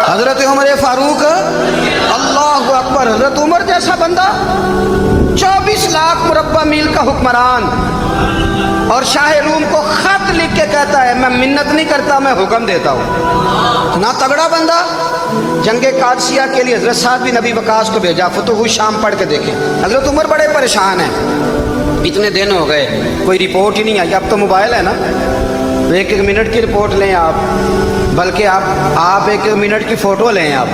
حضرت عمر فاروق اللہ اکبر، حضرت عمر جیسا بندہ 24 لاکھ مربع میل کا حکمران، اور شاہ روم کو خط لکھ کے کہتا ہے میں منت نہیں کرتا، میں حکم دیتا ہوں۔ نہ تگڑا بندہ، جنگ قادسیہ کے لیے حضرت سعد بن ابی وقاص کو بھیجا، فتوح الشام پڑھ کے دیکھیں۔ حضرت عمر بڑے پریشان ہیں، اتنے دن ہو گئے کوئی رپورٹ ہی نہیں آئی۔ اب تو موبائل ہے نا، ایک ایک منٹ کی رپورٹ لیں آپ، بلکہ آپ ایک منٹ کی فوٹو لیں، آپ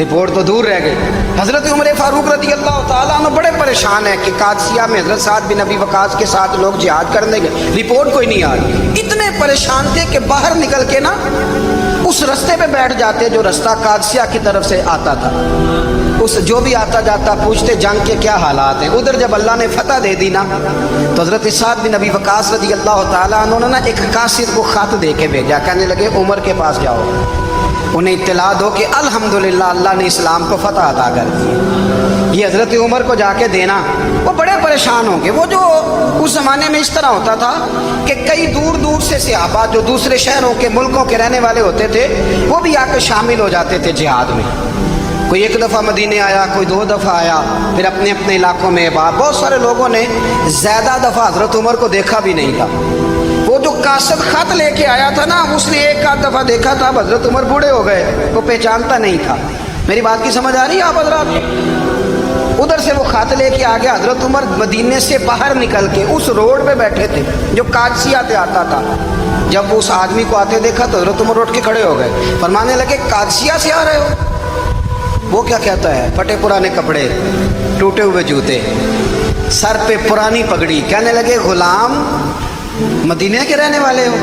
رپورٹ تو دور رہ گئی۔ حضرت عمر فاروق رضی اللہ تعالیٰ عنہ بڑے پریشان ہیں کہ قادسیہ میں حضرت سعد بن ابی وقاص کے ساتھ لوگ جہاد کرنے گئے، رپورٹ کوئی نہیں آئی۔ اتنے پریشان تھے کہ باہر نکل کے نا اس رستے پہ بیٹھ جاتے جو رستہ قادسیہ کی طرف سے آتا تھا، اس جو بھی آتا جاتا پوچھتے جنگ کے کیا حالات ہیں۔ ادھر جب اللہ نے فتح دے دی نا تو حضرت سعد بن ابی وقاص رضی اللہ تعالیٰ عنہ نے ایک قاصد کو خط دے کے بھیجا، کہنے لگے عمر کے پاس جاؤ، انہیں اطلاع دو کہ الحمدللہ اللہ نے اسلام کو فتح عطا کر دی۔ یہ حضرت عمر کو جا کے دینا، وہ بڑے پریشان ہوں گے۔ وہ جو اس زمانے میں اس طرح ہوتا تھا کہ کئی دور دور سے صحابہ جو دوسرے شہروں کے ملکوں کے رہنے والے ہوتے تھے وہ بھی آ کے شامل ہو جاتے تھے جہاد میں۔ کوئی ایک دفعہ مدینے آیا، کوئی 2 دفعہ آیا، پھر اپنے اپنے علاقوں میں بہت سارے لوگوں نے زیادہ دفعہ حضرت عمر کو دیکھا بھی نہیں تھا۔ وہ جو قاصد خط لے کے آیا تھا نا، اس نے ایک آدھ دفعہ دیکھا تھا، حضرت عمر بوڑھے ہو گئے، وہ پہچانتا نہیں تھا۔ میری بات کی سمجھ آ رہی ہے آپ حضرات؟ ادھر سے وہ خط لے کے آ گیا، حضرت عمر مدینے سے باہر نکل کے اس روڈ پہ بیٹھے تھے جو قادسیہ سے آتا تھا۔ جب وہ اس آدمی کو آتے دیکھا تو حضرت عمر اٹھ کے کھڑے ہو گئے، فرمانے لگے قادسیہ سے آ رہے ہو؟ وہ کیا کہتا ہے؟ پھٹے پرانے کپڑے، ٹوٹے ہوئے جوتے، سر پہ پرانی پگڑی، کہنے لگے غلام مدینے کے رہنے والے ہو؟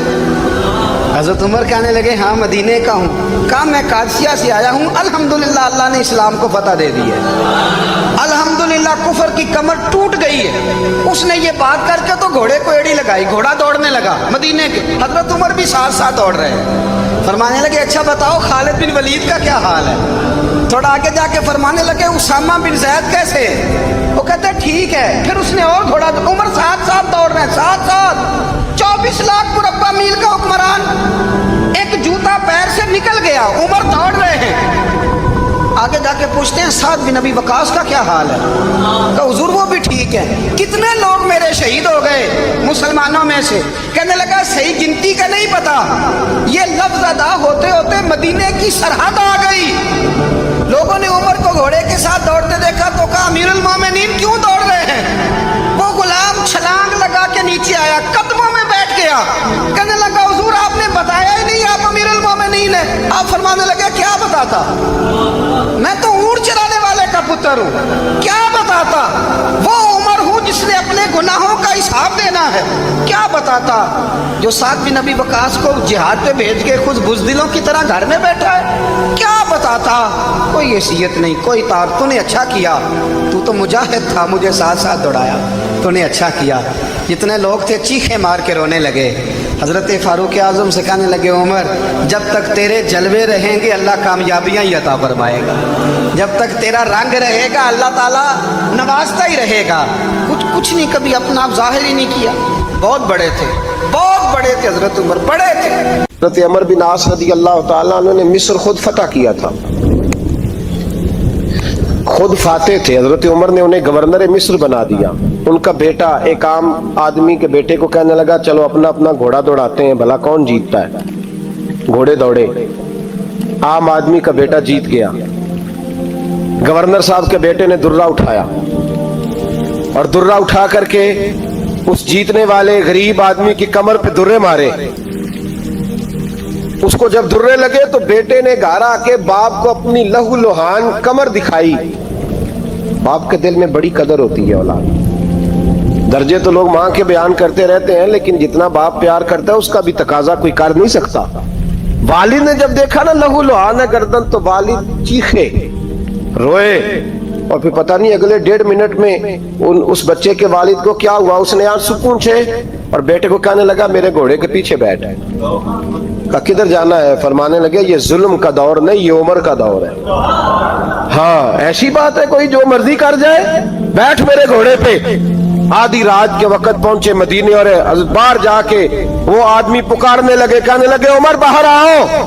حضرت عمر کہنے لگے ہاں مدینے کا ہوں۔ کہا میں قادسیہ سے آیا ہوں، الحمدللہ اللہ نے اسلام کو فتح دے دی ہے، الحمدللہ کفر کی کمر ٹوٹ گئی ہے۔ اس نے یہ بات کر کے تو گھوڑے کو ایڑی لگائی، گھوڑا دوڑنے لگا مدینے کے، حضرت عمر بھی ساتھ ساتھ دوڑ رہے ہیں۔ فرمانے لگے اچھا بتاؤ خالد بن ولید کا کیا حال ہے؟ تھوڑا آگے جا کے فرمانے لگے اسامہ بن زید کیسے؟ وہ کہتے ہیں ٹھیک ہے۔ پھر اس نے اور گھوڑا، عمر ساتھ ساتھ دوڑ رہے ہیں، ساتھ ساتھ 24 لاکھ مربع میل کا حکمران، ایک جوتا پیر سے نکل گیا، عمر دوڑ رہے ہیں۔ آگے جا کے پوچھتے ہیں سعد بن ابی وقاص کا کیا حال ہے؟ کہ حضور وہ بھی ٹھیک ہے۔ کتنے لوگ میرے شہید ہو گئے مسلمانوں میں سے؟ کہنے لگا صحیح گنتی کا نہیں پتا، یہ لفظ ادا ہوتے ہوتے مدینے کی سرحد آ گئی۔ لوگوں نے عمر کو گھوڑے کے ساتھ دوڑتے دیکھا تو کہا امیر المومنین کیوں دوڑ رہے ہیں؟ وہ غلام چھلانگ لگا کے نیچے آیا، قدموں میں بیٹھ گیا، کہنے لگا حضور آپ نے بتایا ہی نہیں آپ امیر المومنین ہیں۔ آپ فرمانے لگے کیا بتاتا؟ میں تو اونٹ چرانے والے کا پتر ہوں، کیا بتاتا؟ وہ عمر ہوں جس نے اپنے گناہوں کا حساب دینا ہے، کیا بتاتا؟ جو سعد بن ابی وقاص کو جہاد پہ بھیج کے خود بزدلوں کی طرح گھر میں بیٹھا ہے، کیا بتاتا؟ کوئی حیثیت نہیں، کوئی تار۔ تو نے اچھا کیا، تو مجاہد تھا، مجھے ساتھ ساتھ دوڑایا، تو نے اچھا کیا۔ جتنے لوگ تھے چیخیں مار کے رونے لگے۔ حضرت فاروق اعظم سے کہنے لگے عمر جب تک تیرے جلوے رہیں گے اللہ کامیابیاں ہی عطا فرمائے گا، جب تک تیرا رنگ رہے گا اللہ تعالیٰ نوازتا ہی رہے گا۔ کچھ نہیں، کبھی اپنا آپ ظاہر ہی نہیں کیا۔ بہت بڑے تھے، بہت بڑے تھے حضرت عمر، بڑے تھے۔ حضرت عمر بن عاص رضی اللہ تعالیٰ عنہ نے مصر خود فتح کیا تھا، خود فاتح تھے۔ حضرت عمر نے انہیں گورنر مصر بنا دیا۔ ان کا بیٹا ایک عام آدمی کے بیٹے کو کہنے لگا چلو اپنا اپنا گھوڑا دوڑاتے ہیں، بھلا کون جیتتا ہے۔ گھوڑے دوڑے، عام آدمی کا بیٹا جیت گیا۔ گورنر صاحب کے بیٹے نے درہ اٹھایا اور درہ اٹھا کر کے اس جیتنے والے غریب آدمی کی کمر پہ درے مارے۔ اس کو جب درے لگے تو بیٹے نے گھر آ کے باپ کو اپنی لہو لہان کمر دکھائی۔ باپ کے دل میں بڑی قدر ہوتی ہے اولاد، درجے تو لوگ ماں کے بیان کرتے رہتے ہیں لیکن جتنا باپ پیار کرتا ہے اس کا بھی تقاضا کوئی کر نہیں سکتا۔ والد نے جب دیکھا نا لہو لہان گردن تو والد چیخے، روئے، اور پھر پتہ نہیں اگلے 1.5 منٹ میں اس بچے کے والد کو کیا ہوا، اس نے آنسو پونچھے اور بیٹے کو کہنے لگا میرے گھوڑے کے پیچھے بیٹھ۔ کہا کدھر جانا ہے؟ فرمانے لگے یہ ظلم کا دور نہیں، یہ عمر کا دور ہے۔ ہاں ایسی بات ہے کوئی جو مرضی کر جائے؟ بیٹھ میرے گھوڑے پہ۔ آدھی رات کے وقت پہنچے مدینے اور باہر جا کے وہ آدمی پکارنے لگے، کہنے لگے عمر باہر آؤ،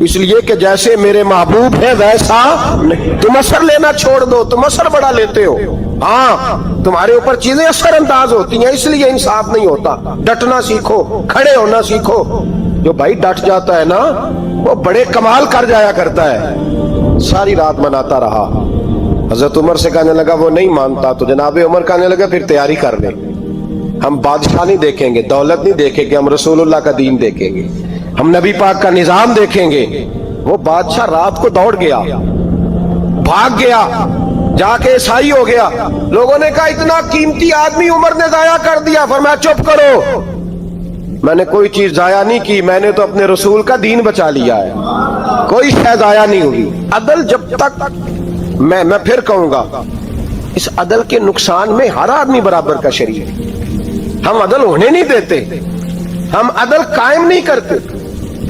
اس لیے کہ جیسے میرے محبوب ہے ویسا نہیں۔ تم اثر لینا چھوڑ دو، تم اثر بڑا لیتے ہو، ہاں تمہارے اوپر چیزیں اثر انداز ہوتی ہیں، اس لیے انصاف نہیں ہوتا۔ ڈٹنا سیکھو، کھڑے ہونا سیکھو۔ جو بھائی ڈٹ جاتا ہے نا وہ بڑے کمال کر جایا کرتا ہے۔ ساری رات مناتا رہا، حضرت عمر سے کہنے لگا وہ نہیں مانتا، تو جناب عمر کہنے لگا پھر تیاری کر لیں، ہم بادشاہ نہیں دیکھیں گے، دولت نہیں دیکھیں گے، ہم رسول اللہ کا دین دیکھیں گے، ہم نبی پاک کا نظام دیکھیں گے۔ وہ بادشاہ رات کو دوڑ گیا، بھاگ گیا، جا کے عیسائی ہو گیا۔ لوگوں نے کہا اتنا قیمتی آدمی عمر نے ضائع کر دیا۔ فرمایا چپ کرو، میں نے کوئی چیز ضائع نہیں کی، میں نے تو اپنے رسول کا دین بچا لیا ہے، کوئی شے ضائع نہیں ہوگی۔ عدل جب تک میں پھر کہوں گا، اس عدل کے نقصان میں ہر آدمی برابر کا شریک ہے۔ ہم عدل ہونے نہیں دیتے، ہم عدل قائم نہیں کرتے،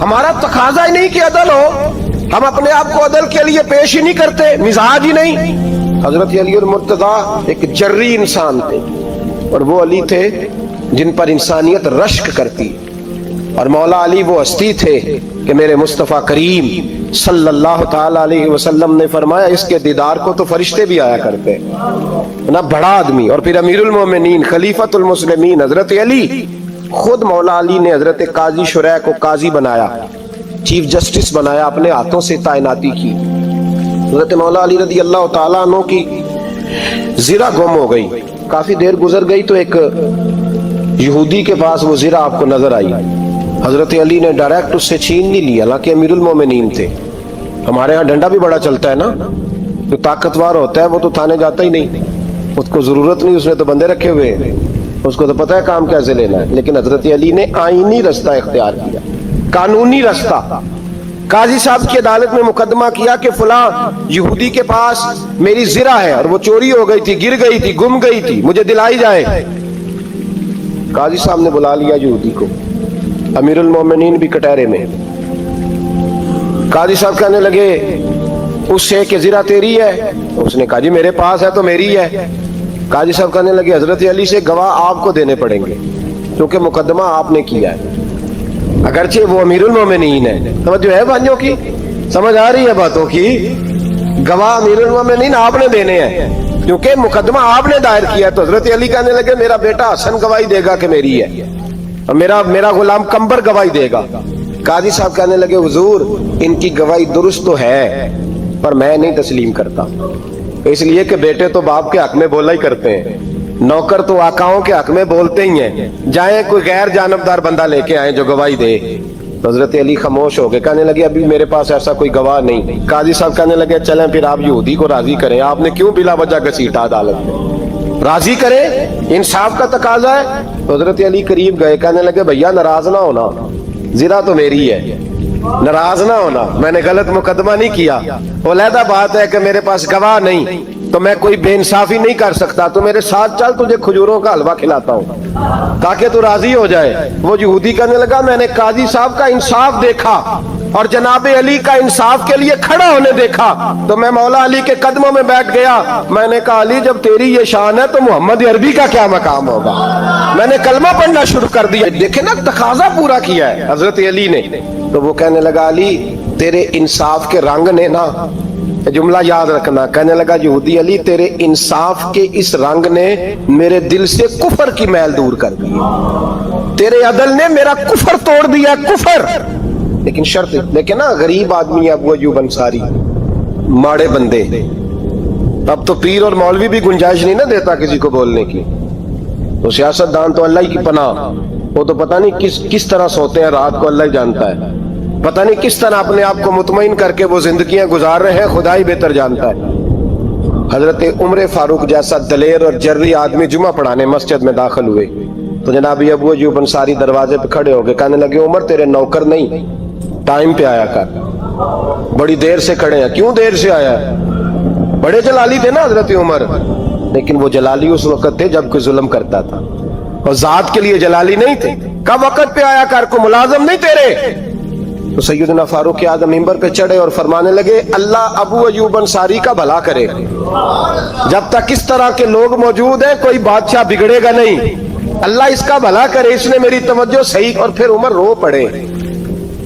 ہمارا تقاضا ہی نہیں کہ عدل ہو، ہم اپنے آپ کو عدل کے لیے پیش ہی نہیں کرتے، مزاج ہی نہیں۔ حضرت علی المرتضیٰ ایک جری انسان تھے، اور وہ علی تھے جن پر انسانیت رشک کرتی، اور مولا علی وہ ہستی تھے کہ میرے مصطفیٰ کریم صلی اللہ تعالی علیہ وسلم نے فرمایا اس کے دیدار کو تو فرشتے بھی آیا کرتے، نا بڑا آدمی۔ اور پھر امیر المومنین خلیفۃ المسلمین حضرت علی، خود مولا علی نے حضرت قاضی شریح کو قاضی بنایا، چیف جسٹس بنایا، اپنے ہاتھوں سے تعیناتی کی۔ حضرت مولا علی رضی اللہ تعالیٰ عنہ کی زرہ گم ہو گئی، کافی دیر گزر گئی تو ایک یہودی کے پاس وہ زرہ آپ کو نظر آئی۔ حضرت علی نے ڈائریکٹ اس سے چھین نہیں لیا، حالانکہ امیر المومنین تھے۔ ہمارے ہاں ڈنڈا بھی بڑا چلتا ہے نا، جو طاقتور ہوتا ہے وہ تو تھانے جاتا ہی نہیں، اس کو ضرورت نہیں، اس نے تو بندے رکھے ہوئے ہیں، اس کو تو پتہ ہے کام کیسے لینا ہے۔ لیکن حضرت علی نے آئینی رستہ اختیار کیا، قانونی رستہ۔ قاضی صاحب کی عدالت میں مقدمہ کیا کہ فلاں یہودی کے پاس میری زرہ ہے اور وہ چوری ہو گئی تھی، گر گئی تھی، گم گئی تھی، مجھے دلائی جائے۔ قاضی صاحب نے بلا لیا یہودی کو، امیر المومنین بھی کٹہرے میں۔ قاضی صاحب کہنے لگے اس سے کہ زرہ تیری ہے؟ اس نے کہا جی میرے پاس ہے تو میری ہے۔ قاضی صاحب کہنے لگے حضرت علی سے گواہ آپ کو دینے پڑیں گے کیونکہ مقدمہ آپ نے کیا ہے، اگرچہ وہ امیر المومنین ہے۔ توجہ ہے بھائیوں کی، سمجھ آ رہی ہے باتوں کی؟ گواہ امیر المومنین آپ نے دینے ہیں کیونکہ مقدمہ آپ نے دائر کیا ہے۔ تو حضرت علی کہنے لگے میرا بیٹا حسن گواہی دے گا کہ میری ہے، اور میرا غلام کمبر گواہی دے گا۔ قاضی صاحب کہنے لگے حضور ان کی گواہی درست تو ہے پر میں نہیں تسلیم کرتا، اس لیے کہ بیٹے تو باپ کے حق میں بولا ہی کرتے ہیں، نوکر تو آقاؤں کے حق میں بولتے ہی ہیں، جائیں کوئی غیر جانبدار بندہ لے کے آئیں جو گواہی دے۔ حضرت علی خاموش ہو گئے، کہنے لگے ابھی میرے پاس ایسا کوئی گواہ نہیں۔ قاضی صاحب کہنے لگے چلیں پھر آپ یہودی کو راضی کریں، آپ نے کیوں بلا وجہ گھسیٹا عدالت میں، راضی کریں، انصاف کا تقاضا ہے۔ حضرت علی قریب گئے، کہنے لگے بھیا ناراض نہ ہونا، زرہ تو میری ہے، ناراض نہ ہونا، میں نے غلط مقدمہ نہیں کیا، علیحدہ بات ہے کہ میرے پاس گواہ نہیں تو میں کوئی بے انصافی نہیں کر سکتا، تو میرے ساتھ چل تجھے کھجوروں کا حلوہ کھلاتا ہوں تاکہ تو راضی ہو جائے۔ وہ یہودی کہنے لگا میں نے قاضی صاحب کا انصاف دیکھا اور جناب علی کا انصاف کے لیے کھڑا ہونے دیکھا تو میں مولا علی کے قدموں میں بیٹھ گیا۔ میں نے کہا علی جب تیری یہ شان ہے تو محمد عربی کا کیا مقام ہوگا؟ میں نے کلمہ پڑھنا شروع کر دیا۔ دیکھیں نا تقاضا پورا کیا ہے حضرت علی نے۔ تو وہ کہنے لگا علی تیرے انصاف کے رنگ نے نا، جملہ یاد رکھنا، کہنے لگا یہودی علی تیرے انصاف کے اس رنگ نے میرے دل سے کفر کی میل دور کر دی، تیرے عدل نے میرا کفر توڑ دیا، کفر۔ لیکن شرط دیکھیں نا، غریب آدمی ابو ایوب انصاری، ماڑے بندے، اب تو پیر اور مولوی بھی گنجائش نہیں نہ دیتا کسی کو بولنے کی، تو سیاست دان تو اللہ ہی کی پناہ، وہ تو پتہ نہیں کس طرح سوتے ہیں رات کو، اللہ ہی جانتا ہے، پتہ نہیں کس طرح اپنے آپ کو مطمئن کر کے وہ زندگیاں گزار رہے ہیں، خدا ہی بہتر جانتا ہے۔ حضرت عمر فاروق جیسا دلیر اور جرری آدمی جمعہ پڑھانے مسجد میں داخل ہوئے تو جناب ابو ایوب انصاری دروازے پہ کھڑے ہو گئے، کہنے لگے عمر تیرے نوکر نہیں، ٹائم پہ آیا کر، بڑی دیر سے کھڑے ہیں، کیوں دیر سے آیا ہے؟ بڑے جلالی تھے نا حضرت عمر، لیکن وہ جلالی اس وقت تھے جب کوئی ظلم کرتا تھا، اور ذات کے لیے جلالی نہیں تھے۔ کب وقت پہ آیا کر، کو ملازم نہیں تیرے؟ تو سیدنا فاروق اعظم منبر پہ چڑھے اور فرمانے لگے اللہ ابو ایوب انصاری کا بھلا کرے، جب تک اس طرح کے لوگ موجود ہیں کوئی بادشاہ بگڑے گا نہیں، اللہ اس کا بھلا کرے، اس نے میری توجہ صحیح۔ اور پھر عمر رو پڑے،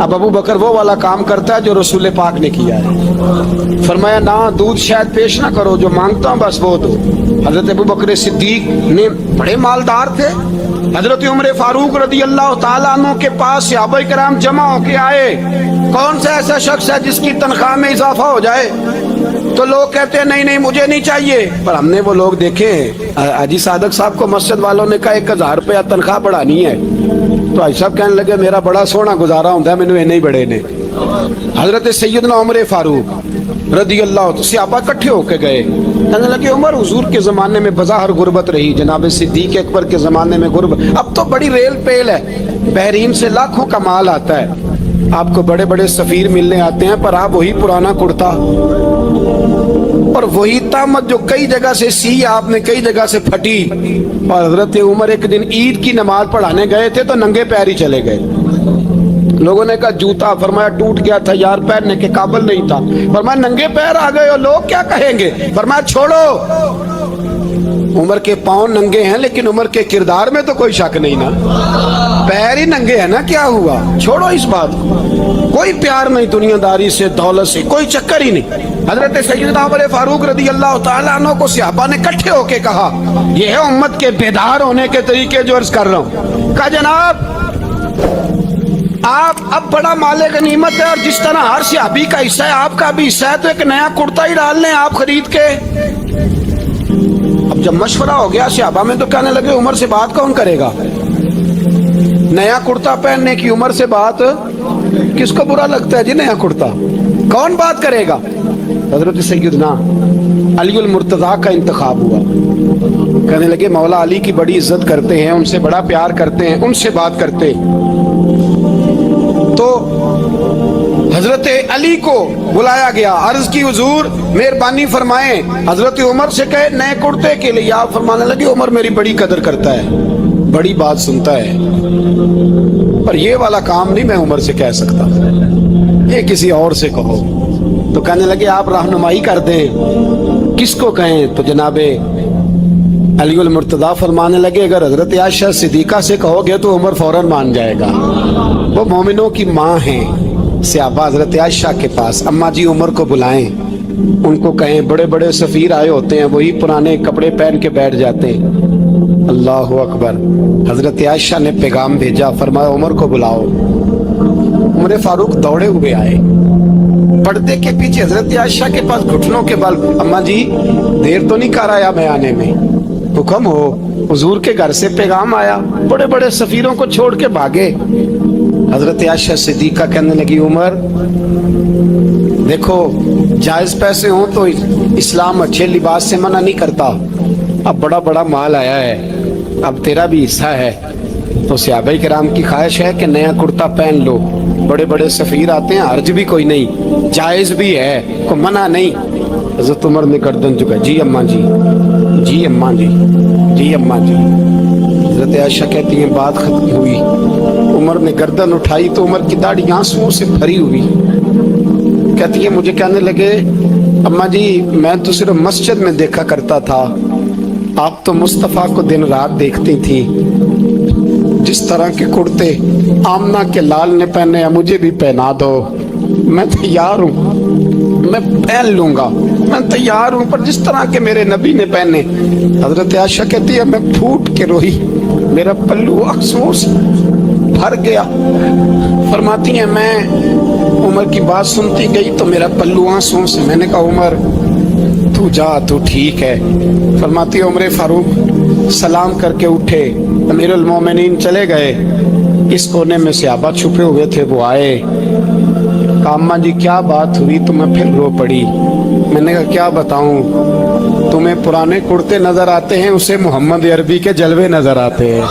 اب ابو بکر وہ والا کام کرتا ہے جو رسول پاک نے کیا ہے، فرمایا نہ دودھ شاید پیش نہ کرو، جو مانگتا ہوں بس وہ دو۔ حضرت ابو بکر صدیق نے بڑے مالدار تھے، حضرت عمر فاروق رضی اللہ تعالیٰ عنہ کے پاس صحابہ کرام جمع ہو کے آئے، کون سا ایسا شخص ہے جس کی تنخواہ میں اضافہ ہو جائے؟ تو لوگ کہتے ہیں نہیں نہیں مجھے نہیں چاہیے، پر ہم نے وہ لوگ دیکھے، حاجی صادق صاحب کو مسجد والوں نے کہا 1000 روپیہ تنخواہ بڑھانی ہے، تو حاجی صاحب کہنے لگے میرا بڑا سونا گزارا ہوتا ہے، مینوں نہیں بڑے نے۔ حضرت سیدنا عمر فاروق رضی اللہ عنہ صحابہ اکٹھے ہو کے گئے، کہنے لگے عمر حضور کے زمانے میں بظاہر غربت رہی، جناب صدیق اکبر کے زمانے میں غربت، اب تو بڑی ریل پیل ہے، بحرین سے لاکھوں کا مال آتا ہے، آپ کو بڑے بڑے سفیر ملنے آتے ہیں، پر آپ وہی پرانا کرتا اور وہی تامت جو کئی جگہ سے سی آپ نے کئی جگہ سے پھٹی۔ اور حضرت عمر ایک دن عید کی نماز پڑھانے گئے تھے تو ننگے پیر ہی چلے گئے، لوگوں نے کہا جوتا، فرمایا ٹوٹ گیا تھا یار، پہننے کے قابل نہیں تھا، فرمایا ننگے پیر آ گئے ہو لوگ کیا کہیں گے، فرمایا چھوڑو، عمر کے پاؤں ننگے ہیں لیکن عمر کے کردار میں تو کوئی شک نہیں نا، پیر ہی ننگے ہیں نا، کیا ہوا، چھوڑو اس بات کو، کوئی پیار نہیں دنیا داری سے، دولت سے کوئی چکر ہی نہیں۔ حضرت سیدنا عمر فاروق رضی اللہ تعالیٰ عنہ کو صحابہ نے اکٹھے ہو کے کہا، یہ ہے امت کے بیدار ہونے کے طریقے جو عرض کر رہا ہوں، کہا جناب آپ اب بڑا مال غنیمت ہے اور جس طرح ہر صحابی کا حصہ ہے آپ کا بھی حصہ ہے، تو ایک نیا کرتا ہی ڈال لیں آپ خرید کے۔ اب جب مشورہ ہو گیا صحابہ میں تو کہنے لگے عمر سے بات کون کرے گا، نیا کرتا پہننے کی عمر سے بات کس کو برا لگتا ہے جی، نیا کرتا کون بات کرے گا؟ حضرت سیدنا علی المرتضیٰ کا انتخاب ہوا، کہنے لگے مولا علی کی بڑی عزت کرتے ہیں، ان سے بڑا پیار کرتے ہیں، ان سے بات کرتے۔ تو حضرت علی کو بلایا گیا، عرض کی حضور مہربانی فرمائیں، حضرت عمر سے کہے نئے کرتے کے لیے، آپ فرمانے لگے عمر میری بڑی قدر کرتا ہے، بڑی بات سنتا ہے، پر یہ والا کام نہیں میں عمر سے کہہ سکتا، یہ کسی اور سے کہو۔ تو کہنے لگے آپ رہنمائی کر دیں کس کو کہیں، تو جناب علی المرتضیٰ فرمانے لگے اگر حضرت عائشہ صدیقہ سے کہو گے تو عمر فوراً مان جائے گا، وہ مومنوں کی ماں ہیں۔ صحابہ حضرت عائشہ کے پاس، اماں جی عمر کو بلائیں، ان کو کہیں، بڑے بڑے سفیر آئے ہوتے ہیں وہی پرانے کپڑے پہن کے بیٹھ جاتے ہیں۔ اللہ اکبر، حضرت عائشہ نے پیغام بھیجا، فرمایا عمر کو بلاؤ۔ عمر فاروق دوڑے ہوئے آئے، پردے کے پیچھے حضرت عائشہ کے پاس گھٹنوں کے بل، اماں جی دیر تو نہیں کر آیا میں آنے میں، حکم ہو، حضور کے گھر سے پیغام آیا، بڑے بڑے سفیروں کو چھوڑ کے بھاگے۔ حضرت عائشہ صدیقہ کہنے لگی عمر دیکھو جائز پیسے ہوں تو اسلام اچھے لباس سے منع نہیں کرتا، اب بڑا بڑا مال آیا ہے، اب تیرا بھی حصہ ہے، تو صحابہ کرام کی خواہش ہے کہ نیا کرتا پہن لو، بڑے بڑے سفیر آتے ہیں، حرج بھی کوئی نہیں، جائز بھی ہے، کوئی منع نہیں۔ حضرت عمر نے گردن جھکائی، جی اماں جی، جی اماں جی، جی اماں جی۔ حضرت عائشہ کہتی ہیں بات ختم ہوئی، عمر نے گردن اٹھائی تو عمر کی داڑھی آنسوؤں سے بھری ہوئی، کہتی ہے مجھے کہنے لگے اماں جی میں تو صرف مسجد میں دیکھا کرتا تھا، آپ تو مصطفیٰ کو دن رات دیکھتی تھی، جس طرح کے کرتے آمنہ کے لال نے پہنے ہیں مجھے بھی پہنا دو، میں تیار ہوں، میں پہن لوں گا، میں تیار ہوں، پر جس طرح کے میرے نبی نے پہنے۔ حضرت عائشہ کہتی ہے میں پھوٹ کے روئی، میرا پلو آنسوؤں سے بھر گیا۔ فرماتی ہیں میں عمر کی بات سنتی گئی تو میرا پلو آنسوؤں سے، میں نے کہا عمر تو جا، تو ٹھیک ہے۔ فرماتی عمر فاروق سلام کر کے اٹھے، امیر المومنین چلے گئے، اس کونے میں صحابہ چھپے ہوئے تھے، وہ آئے، کہا اماں جی کیا بات ہوئی؟ تو میں پھر رو پڑی، میں نے کہا کیا بتاؤں، تمہیں پرانے کرتے نظر آتے ہیں، اسے محمد عربی کے جلوے نظر آتے ہیں،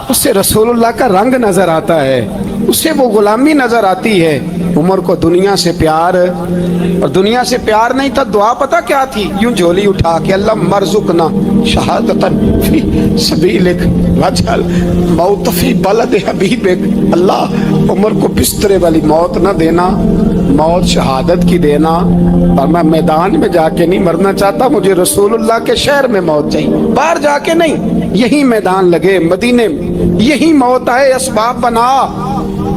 اسے رسول اللہ کا رنگ نظر آتا ہے، اسے وہ غلامی نظر آتی ہے۔ عمر کو دنیا سے پیار، اور دنیا سے پیار نہیں تھا، دعا پتہ کیا تھی؟ یوں جھولی اٹھا کے اللہ مرزقنا شہادتن فی سبیلک وجعل موت فی بلد حبیبک، اللہ عمر کو بسترے والی موت نہ دینا، موت شہادت کی دینا، اور میں میدان میں جا کے نہیں مرنا چاہتا، مجھے رسول اللہ کے شہر میں موت چاہیے، باہر جا کے نہیں، یہی میدان لگے مدینے میں، یہی موت آئے، اسباب بنا،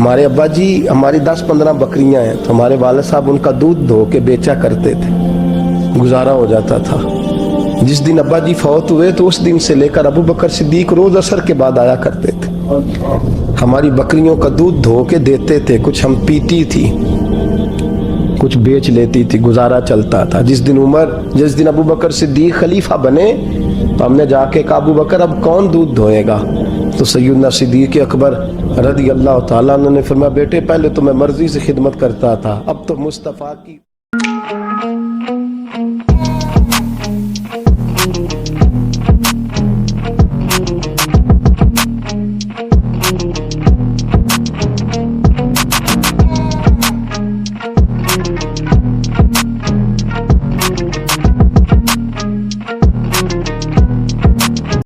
ہمارے ابا جی ہماری 10-15 بکریاں ہیں تو ہمارے والد صاحب ان کا دودھ دھو کے بیچا کرتے تھے, گزارا ہو جاتا تھا. جس دن ابا جی فوت ہوئے تو اس دن سے لے کر ابو بکر صدیق روز عصر کے بعد آیا کرتے تھے, ہماری بکریوں کا دودھ دھو کے دیتے تھے, کچھ ہم پیتی تھی, کچھ بیچ لیتی تھی, گزارا چلتا تھا. جس دن ابو بکر صدیق خلیفہ بنے تو ہم نے جا کے کہا ابو بکر اب کون دودھ دھوئے گا؟ تو سیدنا صدیق اکبر رضی اللہ تعالیٰ عنہ نے فرمایا بیٹے پہلے تو میں مرضی سے خدمت کرتا تھا, اب تو مصطفیٰ کی